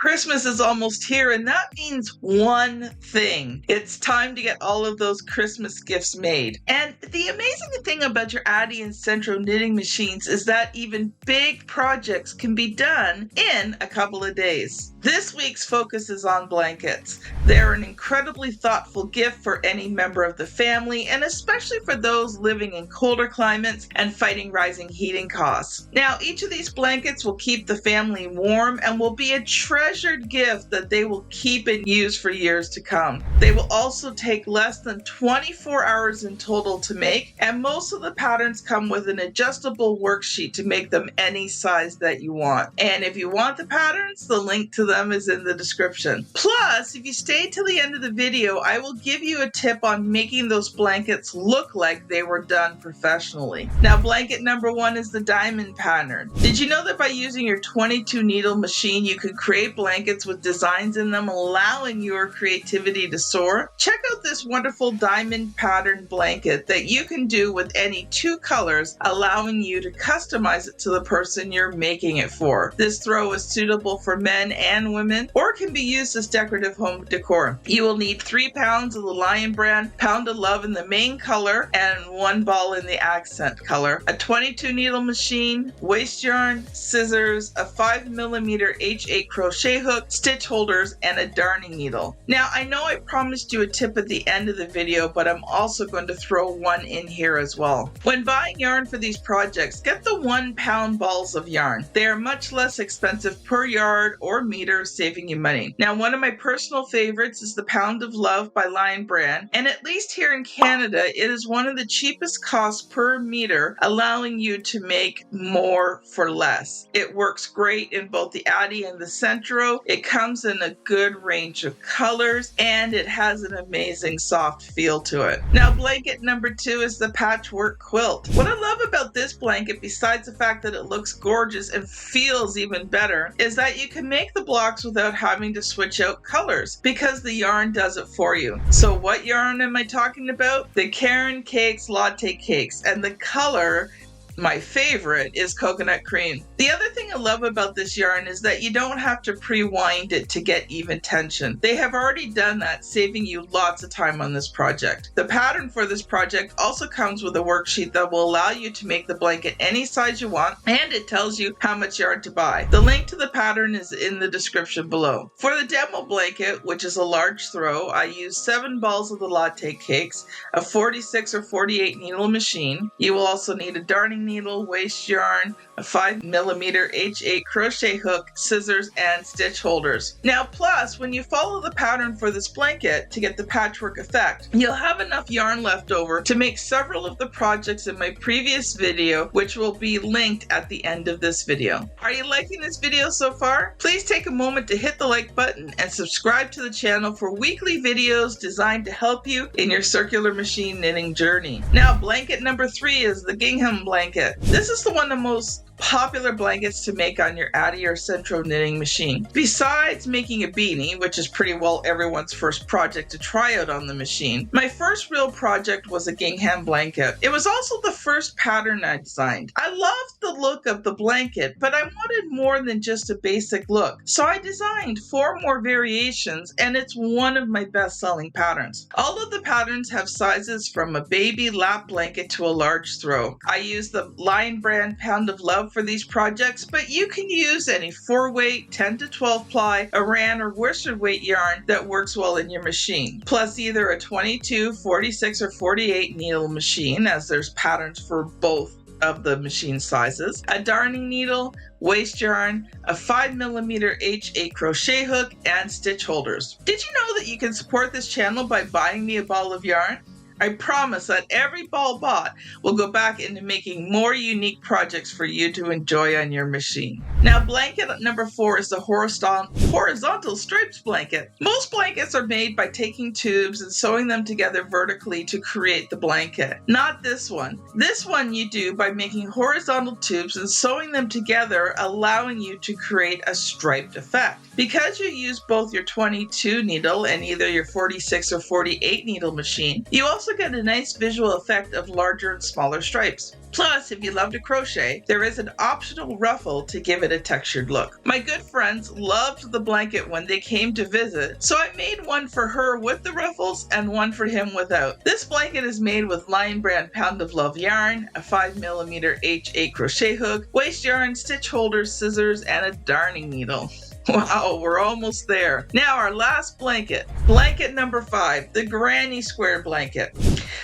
Christmas is almost here, and that means one thing. It's time to get all of those Christmas gifts made. And the amazing thing about your Addi and Sentro knitting machines is that even big projects can be done in a couple of days. This week's focus is on blankets. They're an incredibly thoughtful gift for any member of the family, and especially for those living in colder climates and fighting rising heating costs. Now, each of these blankets will keep the family warm and will be a treasured gift that they will keep and use for years to come. They will also take less than 24 hours in total to make, and most of the patterns come with an adjustable worksheet to make them any size that you want. And if you want the patterns, the link to them is in the description. Plus, if you stay till the end of the video, I will give you a tip on making those blankets look like they were done professionally. Now, blanket number 1 is the diamond pattern. Did you know that by using your 22 needle machine, you can create blankets with designs in them, allowing your creativity to soar? Check out this wonderful diamond pattern blanket that you can do with any 2 colors, allowing you to customize it to the person you're making it for. This throw is suitable for men and women, or can be used as decorative home decor. You will need 3 pounds of the Lion brand, pound of love in the main color, and 1 ball in the accent color, a 22 needle machine, waste yarn, scissors, a 5mm H8 crochet hook, stitch holders, and a darning needle. Now, I know I promised you a tip at the end of the video, but I'm also going to throw one in here as well. When buying yarn for these projects, get the 1 pound balls of yarn. They are much less expensive per yard or meter, saving you money. Now, one of my personal favorites is the Pound of Love by Lion brand, and at least here in Canada, it is one of the cheapest costs per meter, allowing you to make more for less. It works great in both the Addi and the Sentro. It comes in a good range of colors, and it has an amazing soft feel to it. Now, blanket number 2 is the patchwork quilt. What I love about this blanket, besides the fact that it looks gorgeous and feels even better, is that you can make the blocks without having to switch out colors because the yarn does it for you. So what yarn am I talking about? The Caron Cakes Latte Cakes, and the color, my favorite, is coconut cream. The other thing I love about this yarn is that you don't have to pre-wind it to get even tension. They have already done that, saving you lots of time on this project. The pattern for this project also comes with a worksheet that will allow you to make the blanket any size you want, and it tells you how much yarn to buy. The link to the pattern is in the description below. For the demo blanket, which is a large throw, I use 7 balls of the latte cakes, a 46 or 48 needle machine. You will also need a darning needle, waste yarn, a 5mm H8 crochet hook, scissors, and stitch holders. Now, plus, when you follow the pattern for this blanket to get the patchwork effect, you'll have enough yarn left over to make several of the projects in my previous video, which will be linked at the end of this video. Are you liking this video so far? Please take a moment to hit the like button and subscribe to the channel for weekly videos designed to help you in your circular machine knitting journey. Now, blanket number 3 is the gingham blanket. This is the one of the most popular blankets to make on your Addi or Sentro knitting machine. Besides making a beanie, which is pretty well everyone's first project to try out on the machine, my first real project was a gingham blanket. It was also the first pattern I designed. I loved the look of the blanket, but I wanted more than just a basic look. So I designed 4 more variations, and it's one of my best-selling patterns. All of the patterns have sizes from a baby lap blanket to a large throw. I used the Lion brand Pound of Love for these projects, but you can use any 4-weight, 10 to 12 ply, Aran or worsted weight yarn that works well in your machine. Plus either a 22, 46, or 48 needle machine, as there's patterns for both of the machine sizes, a darning needle, waste yarn, a 5mm H8 crochet hook, and stitch holders. Did you know that you can support this channel by buying me a ball of yarn? I promise that every ball bought will go back into making more unique projects for you to enjoy on your machine. Now, blanket number 4 is the horizontal stripes blanket. Most blankets are made by taking tubes and sewing them together vertically to create the blanket. Not this one. This one you do by making horizontal tubes and sewing them together, allowing you to create a striped effect. Because you use both your 22 needle and either your 46 or 48 needle machine, you also also get a nice visual effect of larger and smaller stripes. Plus, if you love to crochet, there is an optional ruffle to give it a textured look. My good friends loved the blanket when they came to visit, so I made one for her with the ruffles and one for him without. This blanket is made with Lion Brand Pound of Love yarn, a 5mm H8 crochet hook, waist yarn, stitch holders, scissors, and a darning needle. Wow, we're almost there. Now our last blanket. Blanket number 5, the granny square blanket.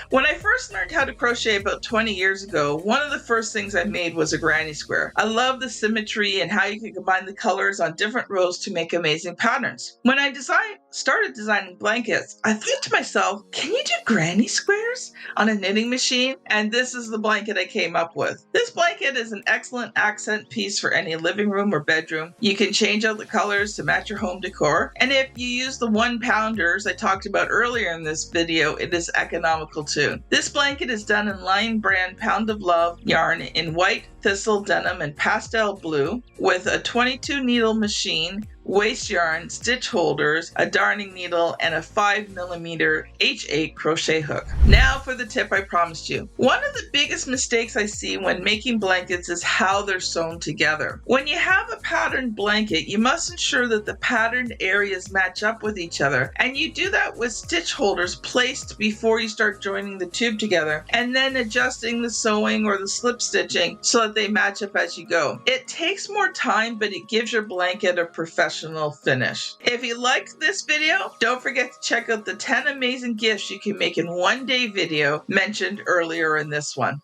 When I first learned how to crochet about 20 years ago, one of the first things I made was a granny square. I love the symmetry and how you can combine the colors on different rows to make amazing patterns. When I started designing blankets, I thought to myself, can you do granny squares on a knitting machine? And this is the blanket I came up with. This blanket is an excellent accent piece for any living room or bedroom. You can change out the colors to match your home decor. And if you use the 1-pounders I talked about earlier in this video, it is economical too. This blanket is done in Lion Brand Pound of Love yarn in white, thistle, denim, and pastel blue with a 22 needle machine, waist yarn, stitch holders, a darning needle, and a 5mm H8 crochet hook. Now for the tip I promised you. One of the biggest mistakes I see when making blankets is how they're sewn together. When you have a patterned blanket, you must ensure that the patterned areas match up with each other, and you do that with stitch holders placed before you start joining the tube together, and then adjusting the sewing or the slip stitching so that they match up as you go. It takes more time, but it gives your blanket a professional finish. If you liked this video, don't forget to check out the 10 amazing gifts you can make in one day video mentioned earlier in this one.